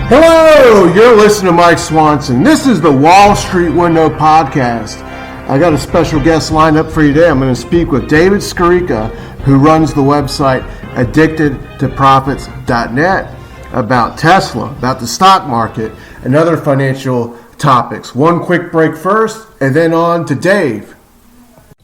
Hello, you're listening to Mike Swanson. This is the Wall Street Window Podcast. I got a special guest lined up for you today. I'm going to speak with David Skarica, who runs the website addictedtoprofits.net, about Tesla, about the stock market, and other financial topics. One quick break first, and then on to Dave.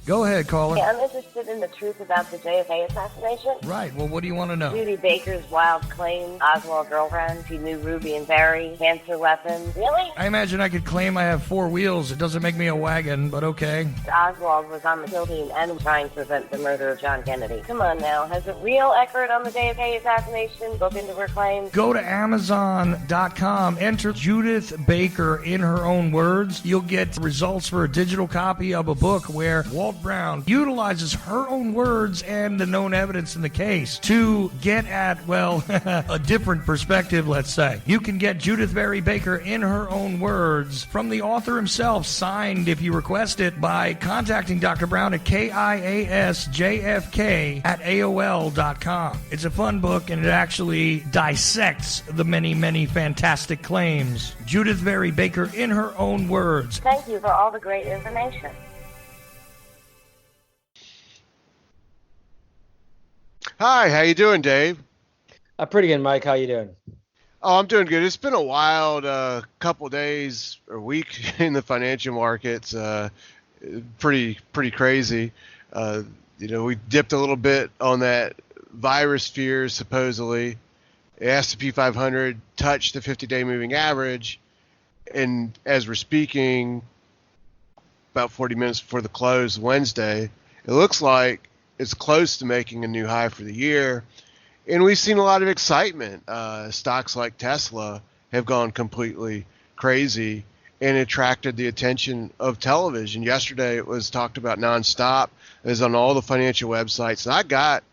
Go ahead, caller. Yeah, I'm interested in the truth about the JFK assassination. Right. Well, what do you want to know? Judy Baker's wild claim, Oswald girlfriend, she knew Ruby and Barry, cancer weapons. Really? I imagine I could claim I have 4 wheels. It doesn't make me a wagon, but okay. Oswald was on the kill team and trying to prevent the murder of John Kennedy. Come on now, has a real expert on the JFK assassination looked into her claims? Go to Amazon.com, enter Judith Baker in her own words. You'll get results for a digital copy of a book where Walt Brown utilizes her own words and the known evidence in the case to get at, well, a different perspective, let's say. You can get Judith Barry Baker in her own words from the author himself, signed if you request it, by contacting Dr. Brown at KIASJFK@AOL.com. It's a fun book, and it actually dissects the many, many fantastic claims. Judith Barry Baker in her own words. Thank you for all the great information. Hi, how you doing, Dave? Pretty good, Mike. How you doing? Oh, I'm doing good. It's been a wild couple days or week in the financial markets. Pretty crazy. We dipped a little bit on that virus fear, supposedly. The S&P 500 touched the 50-day moving average, and as we're speaking, about 40 minutes before the close Wednesday, it looks like it's close to making a new high for the year. And we've seen a lot of excitement. Stocks like Tesla have gone completely crazy and attracted the attention of television. Yesterday it was talked about nonstop. It was on all the financial websites. And I got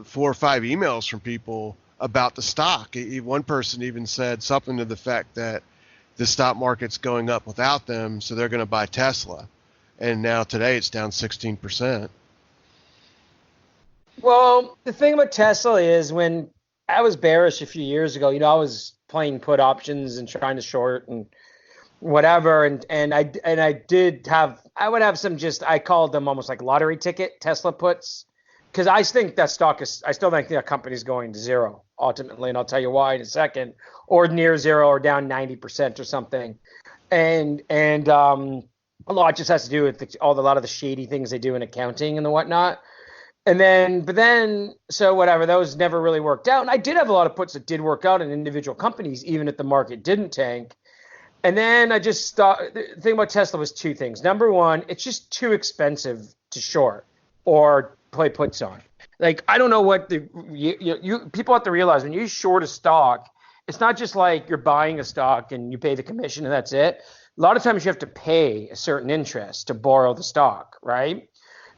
4 or 5 emails from people about the stock. One person even said something to the fact that the stock market's going up without them, so they're going to buy Tesla. And now today it's down 16%. Well, the thing about Tesla is when I was bearish a few years ago, I was playing put options and trying to short and whatever. And I would have some I called them almost like lottery ticket Tesla puts, because I think that stock I still think that company's going to zero ultimately. And I'll tell you why in a second, or near zero or down 90% or something. And a lot just has to do with a lot of the shady things they do in accounting and the whatnot. But then, so whatever, those never really worked out. And I did have a lot of puts that did work out in individual companies, even if the market didn't tank. And then I just thought, the thing about Tesla was 2 things. Number one, it's just too expensive to short or play puts on. Like, I don't know what people have to realize when you short a stock, it's not just like you're buying a stock and you pay the commission and that's it. A lot of times you have to pay a certain interest to borrow the stock, right?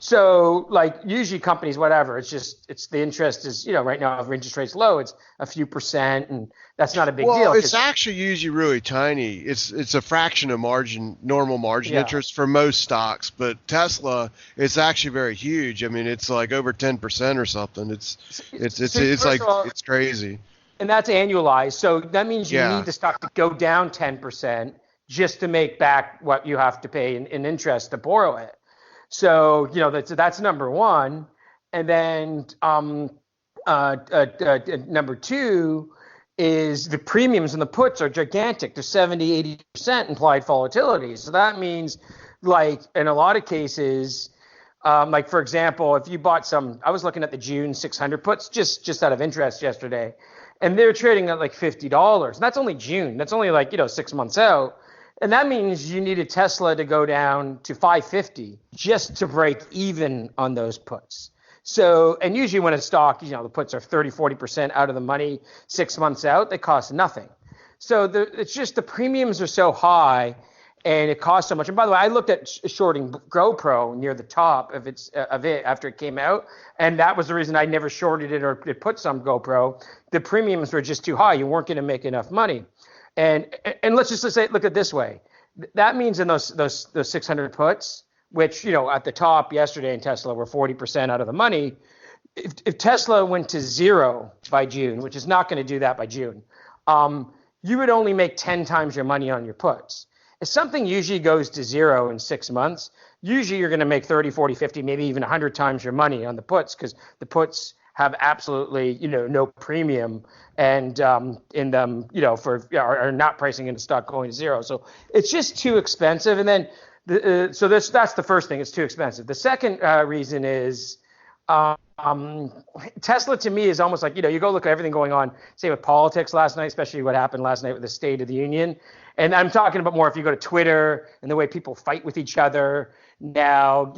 So like usually companies, whatever, it's the interest is, right now if interest rates low, it's a few percent and that's not a big deal. Well, it's actually usually really tiny. It's a fraction of normal margin interest for most stocks, but Tesla, it's actually very huge. I mean, it's like over 10% or something. It's crazy. And that's annualized. So that means you need the stock to go down 10% just to make back what you have to pay in interest to borrow it. So, that's number one. And then number 2 is the premiums and the puts are gigantic. They're 70, 80% implied volatility. So that means, like, in a lot of cases, like, for example, if you bought I was looking at the June 600 puts just out of interest yesterday, and they're trading at like $50. And that's only June. That's only like, 6 months out. And that means you need a Tesla to go down to 550 just to break even on those puts. So, and usually when a stock, the puts are 30, 40% out of the money 6 months out, they cost nothing. So it's just the premiums are so high and it costs so much. And by the way, I looked at shorting GoPro near the top of it after it came out. And that was the reason I never shorted it or put some GoPro. The premiums were just too high. You weren't going to make enough money. And let's just say, look at it this way. That means in those 600 puts, which, at the top yesterday in Tesla were 40% out of the money. If Tesla went to zero by June, which is not going to do that by June, you would only make 10 times your money on your puts. If something usually goes to zero in 6 months, usually you're going to make 30, 40, 50, maybe even 100 times your money on the puts, because the puts have absolutely, no premium and in them, are not pricing in the stock going to zero. So it's just too expensive. And then, that's the first thing. It's too expensive. The second reason is Tesla to me is almost like, you go look at everything going on, say with politics last night, especially what happened last night with the State of the Union. And I'm talking about more if you go to Twitter and the way people fight with each other now,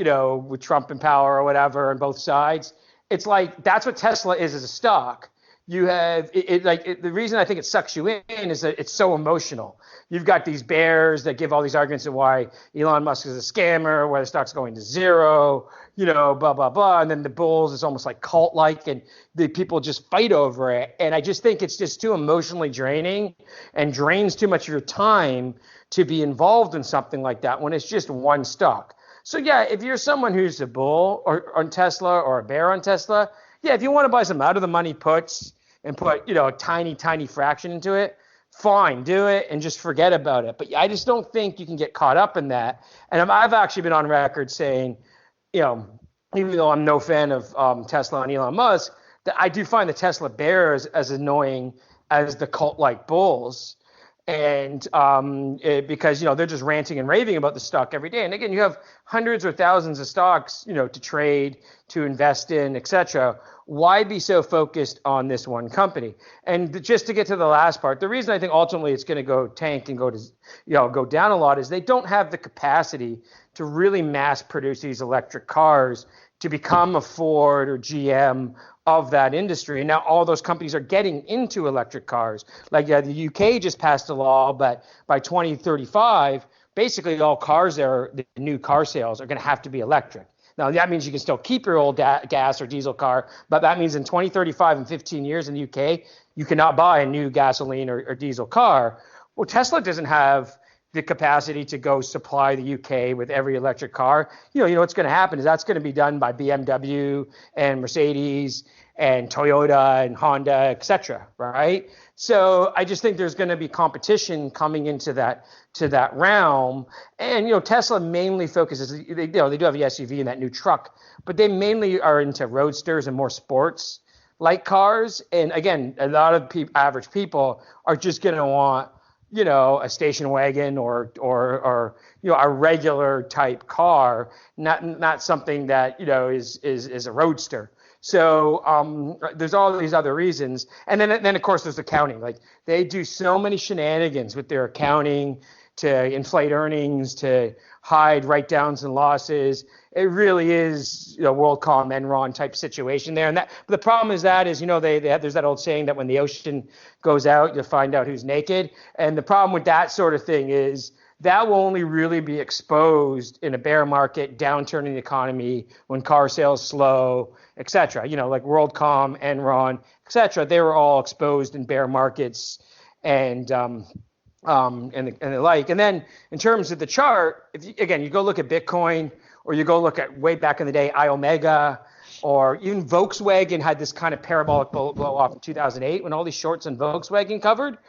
with Trump in power or whatever on both sides. It's like that's what Tesla is as a stock. You have the reason I think it sucks you in is that it's so emotional. You've got these bears that give all these arguments of why Elon Musk is a scammer, why the stock's going to zero, blah, blah, blah. And then the bulls is almost like cult-like, and the people just fight over it. And I just think it's just too emotionally draining and drains too much of your time to be involved in something like that when it's just one stock. So, yeah, if you're someone who's a bull on Tesla or a bear on Tesla, yeah, if you want to buy some out-of-the-money puts and put, a tiny, tiny fraction into it, fine, do it and just forget about it. But I just don't think you can get caught up in that. And I've actually been on record saying, even though I'm no fan of Tesla and Elon Musk, that I do find the Tesla bears as annoying as the cult-like bulls. And because, they're just ranting and raving about the stock every day. And again, you have hundreds or thousands of stocks, to trade, to invest in, et cetera. Why be so focused on this one company? And just to get to the last part, the reason I think ultimately it's going to go tank and go down a lot is they don't have the capacity to really mass produce these electric cars to become a Ford or GM of that industry. And now all those companies are getting into electric cars. Like the UK just passed a law, but by 2035, basically all cars there, the new car sales are going to have to be electric. Now, that means you can still keep your old gas or diesel car, but that means in 2035 and 15 years in the UK, you cannot buy a new gasoline or diesel car. Well, Tesla doesn't have the capacity to go supply the UK with every electric car. What's going to happen is that's going to be done by BMW and Mercedes and Toyota and Honda, et cetera, right? So I just think there's going to be competition coming into that realm. And, Tesla mainly focuses, they do have the SUV and that new truck, but they mainly are into roadsters and more sports like cars. And again, a lot of average people are just going to want, a station wagon or a regular type car, not something that, is a roadster. So there's all these other reasons. And then of course there's accounting. Like they do so many shenanigans with their accounting to inflate earnings, to hide write-downs and losses. It really is WorldCom, Enron type situation there. And the problem is there's that old saying that when the ocean goes out, you'll find out who's naked. And the problem with that sort of thing is that will only really be exposed in a bear market, downturn in the economy, when car sales slow, et cetera. Like WorldCom, Enron, et cetera. They were all exposed in bear markets and the like. And then in terms of the chart, if you go look at Bitcoin, or you go look at way back in the day, iOmega, or even Volkswagen had this kind of parabolic blow off in 2008 when all these shorts on Volkswagen covered.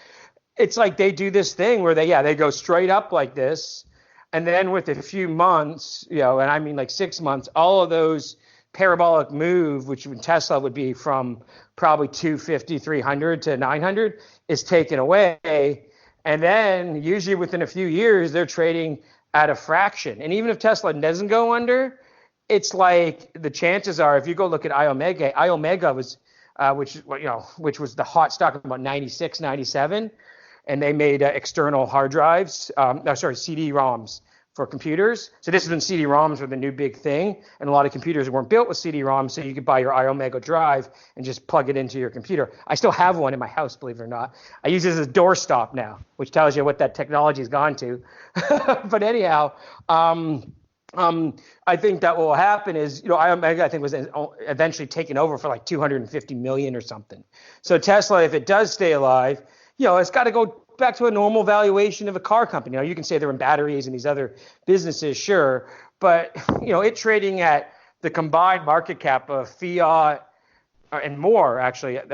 It's like they do this thing where they go straight up like this, and then with a few months, and I mean like 6 months, all of those parabolic move, which in Tesla would be from probably 250, 300 to 900, is taken away. And then usually within a few years, they're trading at a fraction. And even if Tesla doesn't go under, it's like the chances are, if you go look at iOmega was, which was the hot stock of about 96, 97, and they made external hard drives, CD-ROMs for computers. So this is when CD-ROMs were the new big thing, and a lot of computers weren't built with CD-ROMs, so you could buy your iOmega drive and just plug it into your computer. I still have one in my house, believe it or not. I use it as a doorstop now, which tells you what that technology has gone to. But anyhow, I think that what will happen is, iOmega I think was eventually taken over for like $250 million or something. So Tesla, if it does stay alive, it's got to go back to a normal valuation of a car company. Now, you can say they're in batteries and these other businesses, sure, but it trading at the combined market cap of Fiat and more, actually, at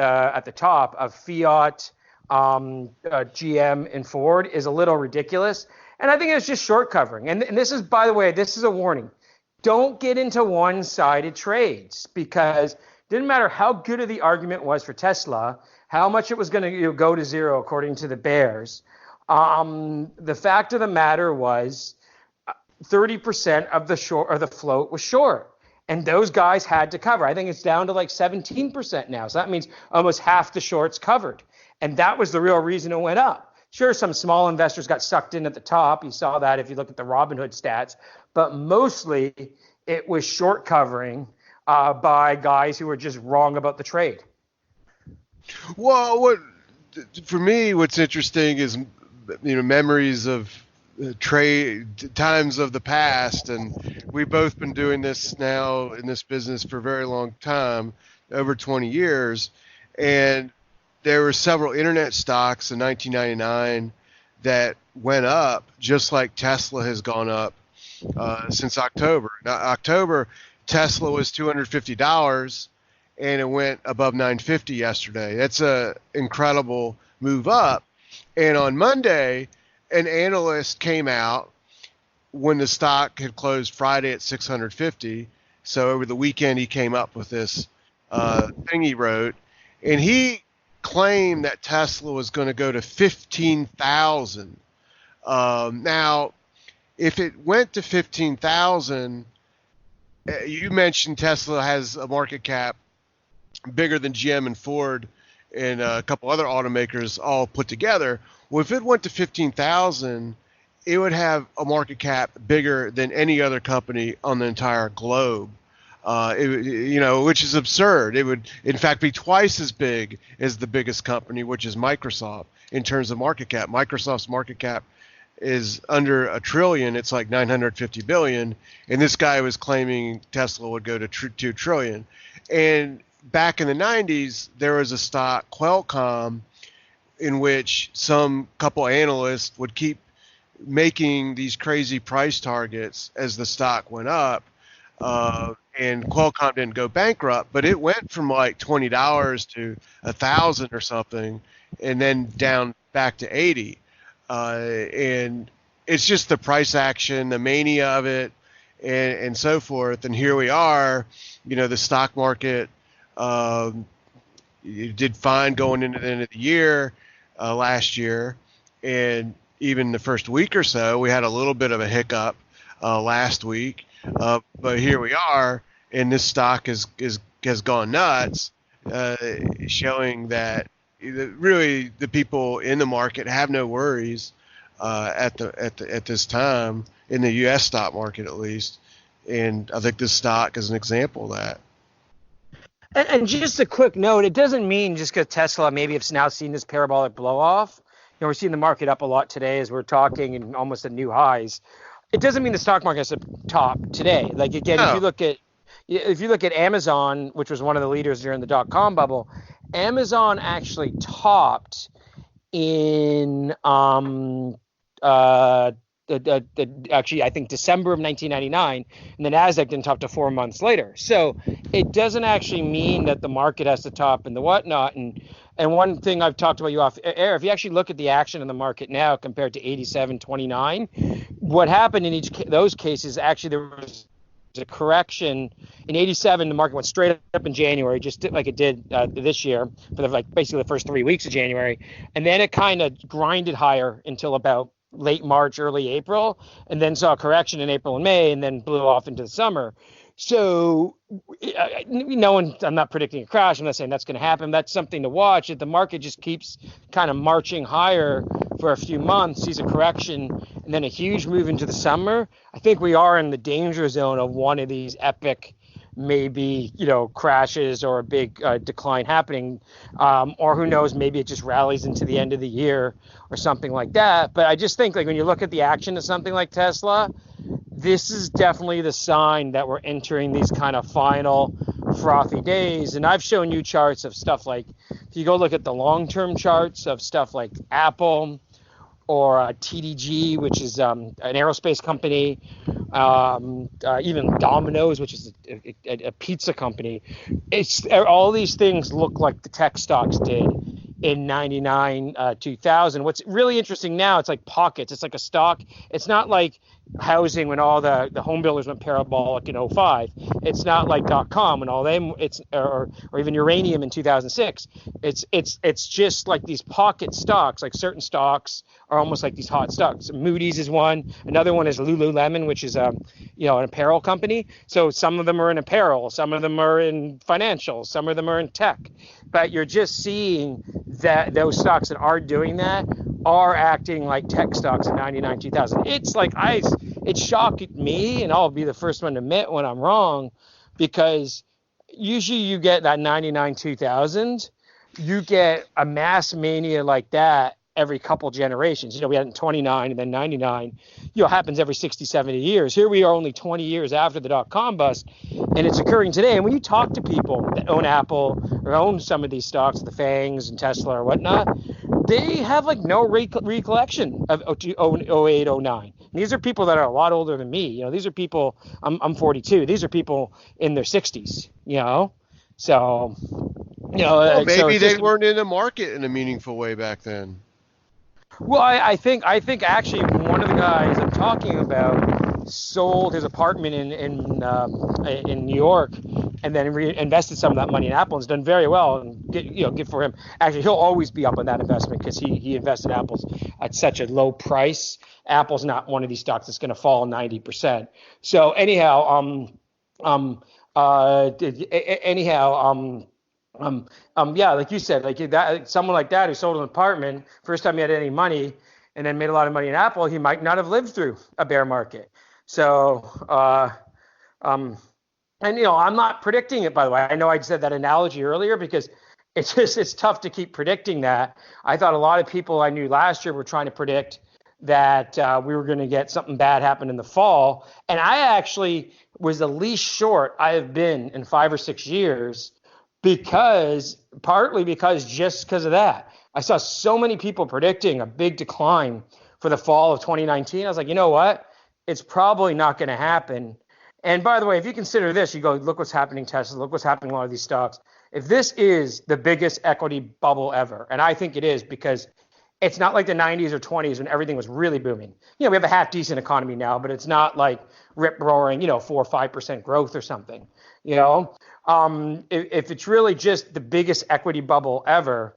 the top of Fiat, GM and Ford is a little ridiculous. And I think it's just short covering. And this is, by the way, this is a warning. Don't get into one-sided trades, because it didn't matter how good of the argument was for Tesla, how much it was going to go to zero according to the bears. The fact of the matter was 30% of the short or the float was short, and those guys had to cover. I think it's down to like 17% now. So that means almost half the shorts covered. And that was the real reason it went up. Sure, some small investors got sucked in at the top. You saw that if you look at the Robinhood stats. But mostly it was short covering by guys who were just wrong about the trade. Well, for me, what's interesting is, memories of trade times of the past, and we've both been doing this now in this business for a very long time, over 20 years, and there were several internet stocks in 1999 that went up just like Tesla has gone up since October. Now, October, Tesla was $250 and it went above $950 yesterday. That's a incredible move up. And on Monday, an analyst came out when the stock had closed Friday at 650. So over the weekend, he came up with this thing he wrote, and he claimed that Tesla was going to go to 15,000. Now, if it went to 15,000, you mentioned Tesla has a market cap bigger than GM and Ford and a couple other automakers all put together. Well, if it went to 15,000, it would have a market cap bigger than any other company on the entire globe. Which is absurd. It would, in fact, be twice as big as the biggest company, which is Microsoft, in terms of market cap. Microsoft's market cap is under $1 trillion. It's like 950 billion. And this guy was claiming Tesla would go to 2 trillion. And back in the 90s, there was a stock, Qualcomm, in which some couple analysts would keep making these crazy price targets as the stock went up. And Qualcomm didn't go bankrupt, but it went from like $20 to $1,000 or something, and then down back to 80. And it's just the price action, the mania of it, and so forth. And here we are, the stock market did fine going into the end of the year last year, and even the first week or so, we had a little bit of a hiccup last week. But here we are, and this stock has gone nuts, showing that really the people in the market have no worries at this time in the U.S. stock market, at least. And I think this stock is an example of that. And just a quick note, it doesn't mean just because Tesla maybe it's now seen this parabolic blow off. We're seeing the market up a lot today as we're talking, and almost at new highs. It doesn't mean the stock market is at top today. Like again, No. if you look at Amazon, which was one of the leaders during the dot-com bubble, Amazon actually topped in actually I think December of 1999, and the Nasdaq didn't top to 4 months later. So it doesn't actually mean that the market has to top and the whatnot. And one thing I've talked about you off air, if you actually look at the action in the market now compared to 87, 29, what happened in those cases, actually there was a correction. In 87, the market went straight up in January, just like it did this year for basically the first 3 weeks of January. And then it kind of grinded higher until about late March, early April, and then saw a correction in April and May, and then blew off into the summer. So, I'm not predicting a crash. I'm not saying that's going to happen. That's something to watch. If the market just keeps kind of marching higher for a few months, sees a correction, and then a huge move into the summer, I think we are in the danger zone of one of these epic, maybe, crashes or a big decline happening, or who knows, maybe it just rallies into the end of the year or something like that. But I just think when you look at the action of something like Tesla, this is definitely the sign that we're entering these kind of final frothy days. And I've shown you charts of stuff like, if you go look at the long-term charts of stuff like Apple or TDG, which is an aerospace company, even Domino's, which is a pizza company. All these things look like the tech stocks did in 99, 2000. What's really interesting now, it's like pockets. It's like a stock. It's not like housing when all the home builders went parabolic in '05. It's not like .com when all them, or even uranium in 2006. It's just like these pocket stocks. Like certain stocks are almost like these hot stocks. Moody's is one. Another one is Lululemon, which is an apparel company. So some of them are in apparel, some of them are in financial, some of them are in tech. But you're just seeing that those stocks that are doing that are acting like tech stocks in 99, 2000. It's like it shocked me, and I'll be the first one to admit when I'm wrong, because usually you get that 99, 2000, you get a mass mania like that every couple generations. We had it in 29 and then 99, happens every 60, 70 years. Here we are only 20 years after the dot-com bust, and it's occurring today. And when you talk to people that own Apple or own some of these stocks, the FANGs and Tesla or whatnot, they have like no recollection of 08, 09. These are people that are a lot older than me. These are people, I'm 42. These are people in their 60s, So, well, maybe so they weren't in the market in a meaningful way back then. Well, I think actually one of the guys I'm talking about sold his apartment in New York and then reinvested some of that money in Apple and has done very well. And good for him. Actually, he'll always be up on that investment because he invested in Apple's at such a low price. Apple's not one of these stocks that's going to fall 90%. So anyhow, yeah, like you said, like that, someone like that who sold an apartment, first time he had any money, and then made a lot of money in Apple, he might not have lived through a bear market. So, and I'm not predicting it, by the way. I know I said that analogy earlier because it's tough to keep predicting that. I thought a lot of people I knew last year were trying to predict that we were going to get something bad happen in the fall, and I actually was the least short I have been in 5 or 6 years. Partly because of that. I saw so many people predicting a big decline for the fall of 2019. I was like, you know what? It's probably not going to happen. And by the way, if you consider this, you go, look what's happening Tesla, look what's happening a lot of these stocks. If this is the biggest equity bubble ever, and I think it is because it's not like the 90s or 20s when everything was really booming. We have a half decent economy now, but it's not like rip roaring, 4 or 5% growth or something, If it's really just the biggest equity bubble ever,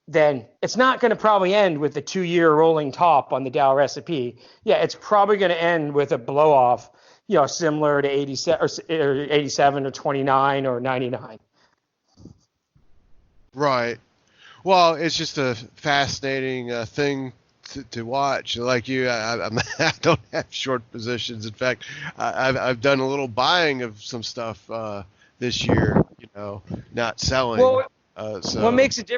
then it's not going to probably end with the 2-year rolling top on the Dow or S&P. Yeah, it's probably going to end with a blow off, similar to 87 or 29 or 99. Right. Well, it's just a fascinating thing to watch. Like you, I don't have short positions. In fact, I've done a little buying of some stuff this year. Not selling. Well, what makes it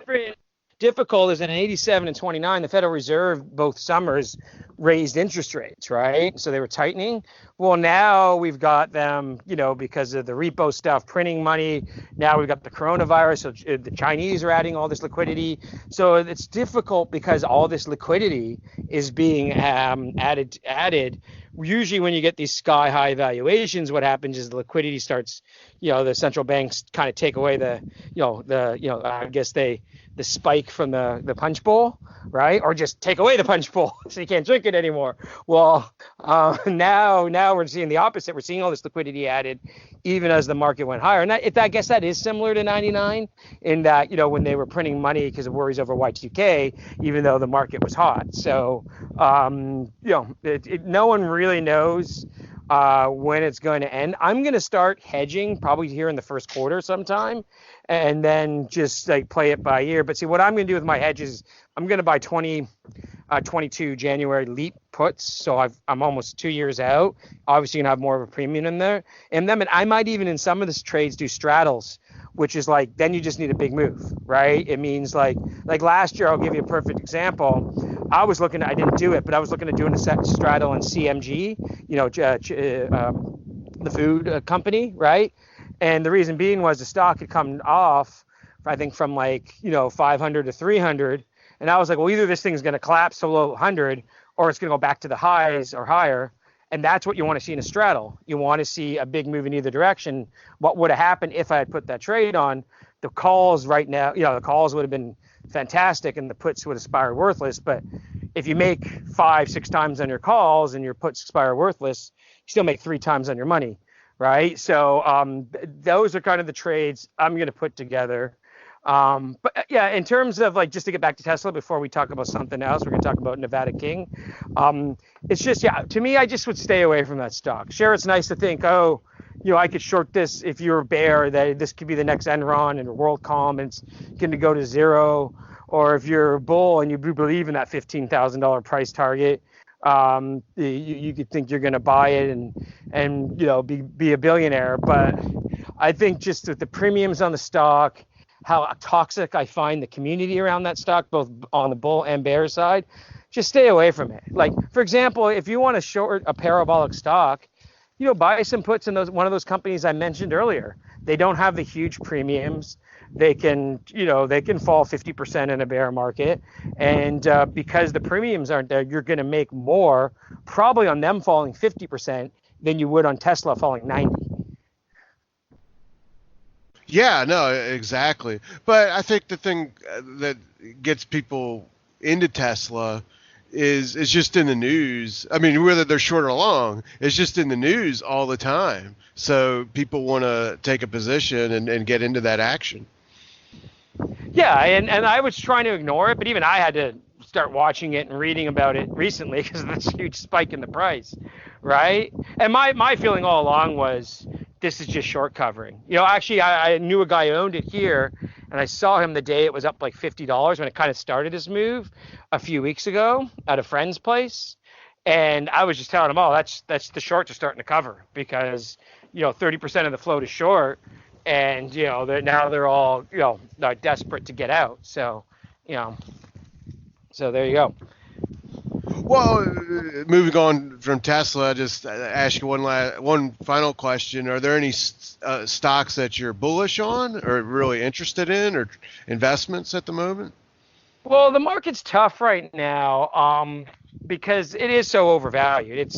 difficult is in 87 and 29, the Federal Reserve both summers raised interest rates, right? So they were tightening. Well, now we've got them, because of the repo stuff, printing money. Now we've got the coronavirus. So the Chinese are adding all this liquidity. So it's difficult because all this liquidity is being added. Usually when you get these sky high valuations, what happens is the liquidity starts, the central banks kind of take away the spike from the punch bowl, right? Or just take away the punch bowl so you can't drink it anymore. Well, now we're seeing the opposite. We're seeing all this liquidity added even as the market went higher. And I guess that is similar to 99 in that, when they were printing money because of worries over Y2K, even though the market was hot. So, no one really knows when it's going to end. I'm going to start hedging probably here in the first quarter sometime, and then just like play it by ear. But see, what I'm going to do with my hedges, I'm going to buy 2022 January LEAP puts. So I'm almost 2 years out. Obviously, going to have more of a premium in them. And I might even in some of the trades do straddles, which is like, then you just need a big move, right? It means like last year, I'll give you a perfect example. I didn't do it, but I was looking at doing a straddle in CMG, the food company, right? And the reason being was the stock had come off, I think from 500 to 300. And I was like, well, either this thing's going to collapse to below 100 or it's going to go back to the highs or higher. And that's what you want to see in a straddle. You want to see a big move in either direction. What would have happened if I had put that trade on? The calls right now, the calls would have been fantastic, and the puts would expire worthless. But if you make 5-6 times on your calls and your puts expire worthless, you still make 3 times on your money, right? So those are kind of the trades I'm going to put together. But yeah, in terms of like, just to get back to Tesla before we talk about something else, we're going to talk about Nevada King. It's just, yeah, to me, I just would stay away from that stock. Sure, it's nice to think, oh, I could short this if you're a bear, that this could be the next Enron and WorldCom and it's going to go to zero. Or if you're a bull and you believe in that $15,000 price target, you could think you're going to buy it and be a billionaire. But I think just with the premiums on the stock, how toxic I find the community around that stock, both on the bull and bear side, just stay away from it. Like, for example, if you want to short a parabolic stock, buy some puts in one of those companies I mentioned earlier. They don't have the huge premiums. They can fall 50% in a bear market. And because the premiums aren't there, you're going to make more probably on them falling 50% than you would on Tesla falling 90%. Yeah, no, exactly. But I think the thing that gets people into Tesla is just in the news. I mean, whether they're short or long, it's just in the news all the time. So people want to take a position and get into that action. Yeah, and I was trying to ignore it, but even I had to start watching it and reading about it recently because of this huge spike in the price, right? And my feeling all along was this is just short covering. Actually, I knew a guy who owned it here, and I saw him the day it was up like $50 when it kind of started his move a few weeks ago at a friend's place. And I was just telling him, oh, that's the shorts are starting to cover because, 30% of the float is short. And, now they're all, they're desperate to get out. So, so there you go. Well, moving on from Tesla, I just ask you one final question. Are there any stocks that you're bullish on or really interested in or investments at the moment? Well, the market's tough right now because it is so overvalued.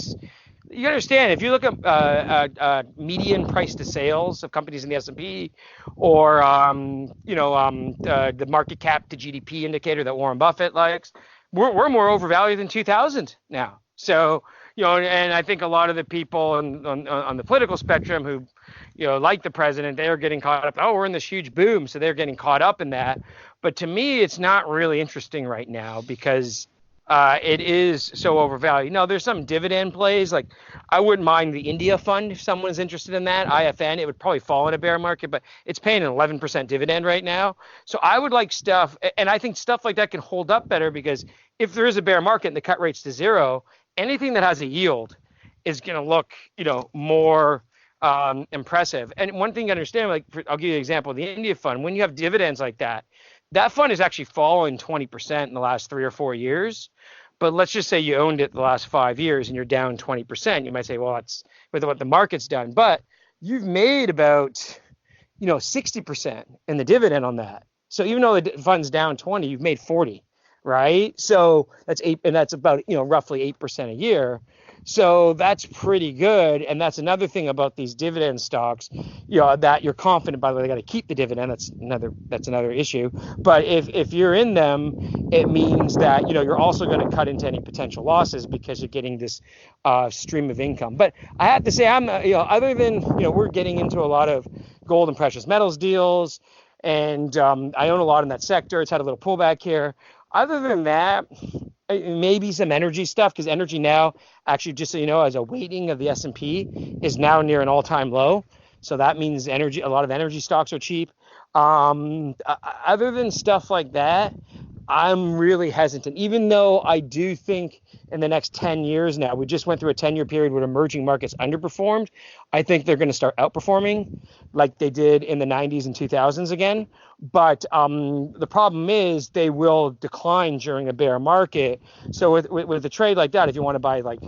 You understand, if you look at median price to sales of companies in the S&P or, the market cap to GDP indicator that Warren Buffett likes, we're more overvalued than 2000 now. So, and I think a lot of the people on the political spectrum who, like the president, they're getting caught up. Oh, we're in this huge boom. So they're getting caught up in that. But to me, it's not really interesting right now because it is so overvalued. Now, there's some dividend plays. Like, I wouldn't mind the India fund if someone's interested in that. IFN, it would probably fall in a bear market, but it's paying an 11% dividend right now. So I would like stuff, and I think stuff like that can hold up better because if there is a bear market and the cut rate's to zero, anything that has a yield is going to look, more impressive. And one thing to understand, I'll give you an example of the India fund. When you have dividends like that, that fund has actually fallen 20% in the last 3 or 4 years. But let's just say you owned it the last 5 years and you're down 20%. You might say, well, that's with what the market's done. But you've made about, 60% in the dividend on that. So even though the fund's down 20, you've made 40, right? So that's about, roughly 8% a year. So that's pretty good. And that's another thing about these dividend stocks, that you're confident, by the way, they got to keep the dividend. That's another issue. But if you're in them, it means that, you're also going to cut into any potential losses because you're getting this stream of income. But I have to say, I'm, other than, we're getting into a lot of gold and precious metals deals, and I own a lot in that sector. It's had a little pullback here. Other than that, maybe some energy stuff, because energy now, actually, just so you know, as a weighting of the S&P, is now near an all-time low. So that means a lot of energy stocks are cheap. Other than stuff like that, I'm really hesitant, even though I do think in the next 10 years now, we just went through a 10-year period where emerging markets underperformed. I think they're going to start outperforming like they did in the 90s and 2000s again. But the problem is they will decline during a bear market. So with a trade like that, if you want to buy like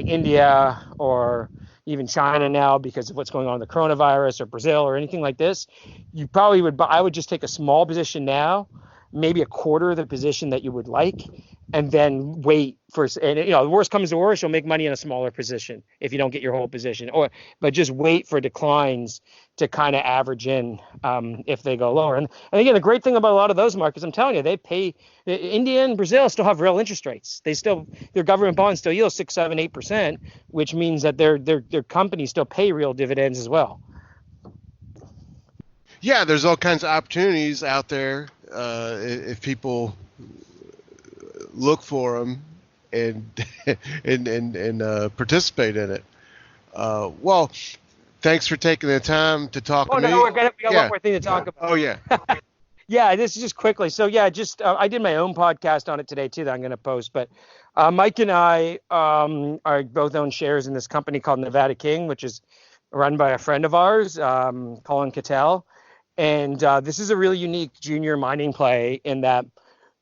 India or even China now because of what's going on with the coronavirus, or Brazil or anything like this, you probably would buy. I would just take a small position now maybe a quarter of the position that you would like, and then wait for, and the worst comes to worst, you'll make money in a smaller position if you don't get your whole position, but just wait for declines to kind of average in if they go lower. And again, the great thing about a lot of those markets, I'm telling you, they pay. India and Brazil still have real interest rates. Their government bonds still yield 6, 7, 8%, which means that their companies still pay real dividends as well. Yeah, there's all kinds of opportunities out there if people look for them and participate in it. Well, thanks for taking the time to talk to me. We got one more thing to talk about. Oh, yeah. Yeah, this is just quickly. So, yeah, I did my own podcast on it today, too, that I'm going to post. But Mike and I are both own shares in this company called Nevada King, which is run by a friend of ours, Colin Cattell. And this is a really unique junior mining play in that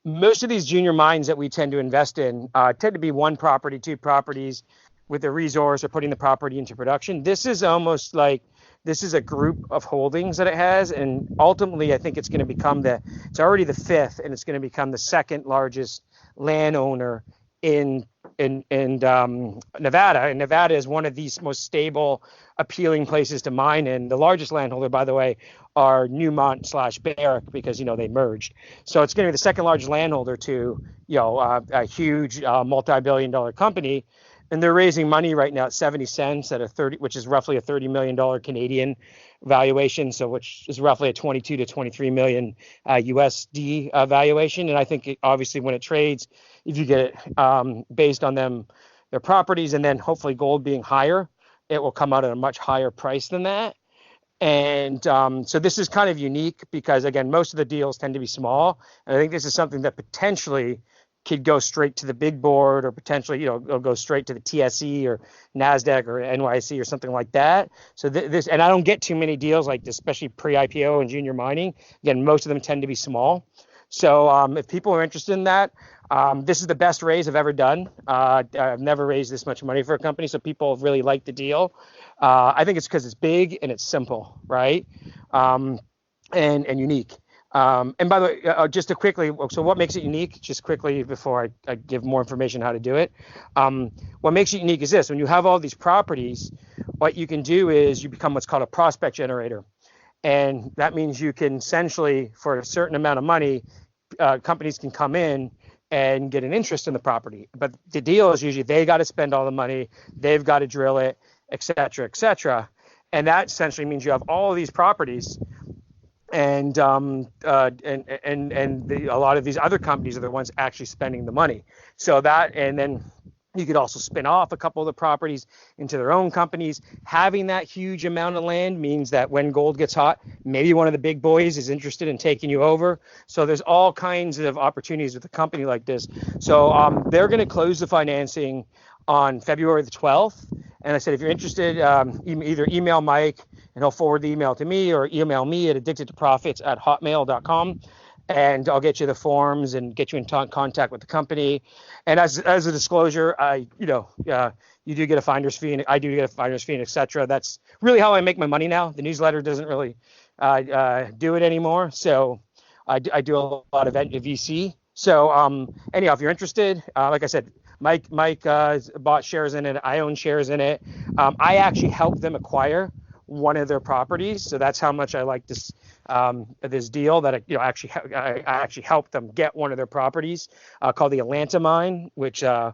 most of these junior mines that we tend to invest in tend to be one property, two properties with the resource or putting the property into production. This is almost like this is a group of holdings that it has. And ultimately, I think it's going to become it's already the fifth, and it's going to become the second largest landowner in Nevada. And Nevada is one of these most stable, appealing places to mine in. The largest landholder, by the way, are Newmont/Barrick, because they merged. So it's going to be the second largest landholder to a huge multi-billion-dollar company, and they're raising money right now at 70 cents at which is roughly a $30 million Canadian valuation, so which is roughly a 22 to 23 million USD valuation. And I think obviously when it trades, if you get it based on their properties, and then hopefully gold being higher, it will come out at a much higher price than that. And so this is kind of unique because, again, most of the deals tend to be small. And I think this is something that potentially could go straight to the big board, or potentially, it'll go straight to the TSE or NASDAQ or NYSE or something like that. So and I don't get too many deals like this, especially pre-IPO and junior mining. Again, most of them tend to be small. So if people are interested in that, this is the best raise I've ever done. I've never raised this much money for a company, so people have really liked the deal. I think it's because it's big and it's simple, right? And unique. And by the way, just to quickly, so what makes it unique, just quickly before I give more information how to do it. What makes it unique is this: when you have all these properties, what you can do is you become what's called a prospect generator. And that means you can essentially, for a certain amount of money, companies can come in and get an interest in the property. But the deal is usually they got to spend all the money, they've got to drill it, et cetera, et cetera. And that essentially means you have all of these properties, and a lot of these other companies are the ones actually spending the money. So that, and then you could also spin off a couple of the properties into their own companies. Having that huge amount of land means that when gold gets hot, maybe one of the big boys is interested in taking you over. So there's all kinds of opportunities with a company like this. So they're going to close the financing on February the 12th. And I said, if you're interested, either email Mike and he'll forward the email to me, or email me at addictedtoprofits@hotmail.com. And I'll get you the forms and get you in contact with the company. And as a disclosure, you do get a finder's fee, and I do get a finder's fee, and et cetera. That's really how I make my money now. The newsletter doesn't really do it anymore. So I do a lot of VC. So anyhow, if you're interested, like I said, Mike bought shares in it. I own shares in it. I actually helped them acquire one of their properties, so that's how much I like this deal. That I actually helped them get one of their properties called the Atlanta Mine, which was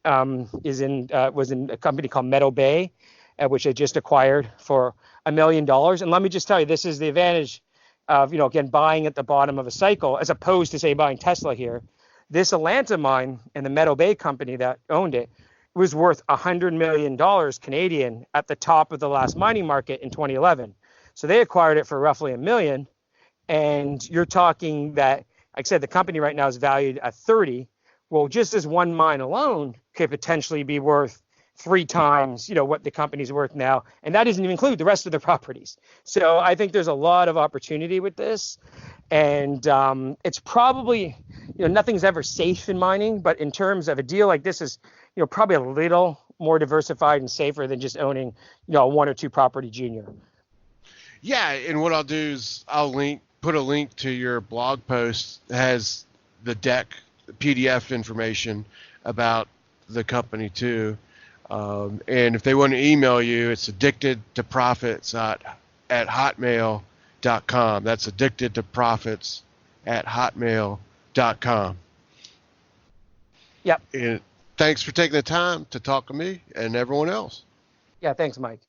in a company called Meadow Bay, which I just acquired for $1 million. And let me just tell you, this is the advantage of again buying at the bottom of a cycle, as opposed to say buying Tesla here. This Atlanta Mine and the Meadow Bay company that owned it was worth $100 million Canadian at the top of the last mining market in 2011. So they acquired it for roughly $1 million. And you're talking that, like I said, the company right now is valued at 30. Well, just as one mine alone could potentially be worth 3 times, what the company's worth now. And that doesn't even include the rest of the properties. So I think there's a lot of opportunity with this. And it's probably, nothing's ever safe in mining, but in terms of a deal like this is, probably a little more diversified and safer than just owning, 1 or 2 property junior. Yeah, and what I'll do is I'll put a link to your blog post that has the deck, PDF information about the company too. And if they want to email you, it's addictedtoprofits at hotmail.com. That's addictedtoprofits at hotmail.com. Yep. And thanks for taking the time to talk to me and everyone else. Yeah, thanks, Mike.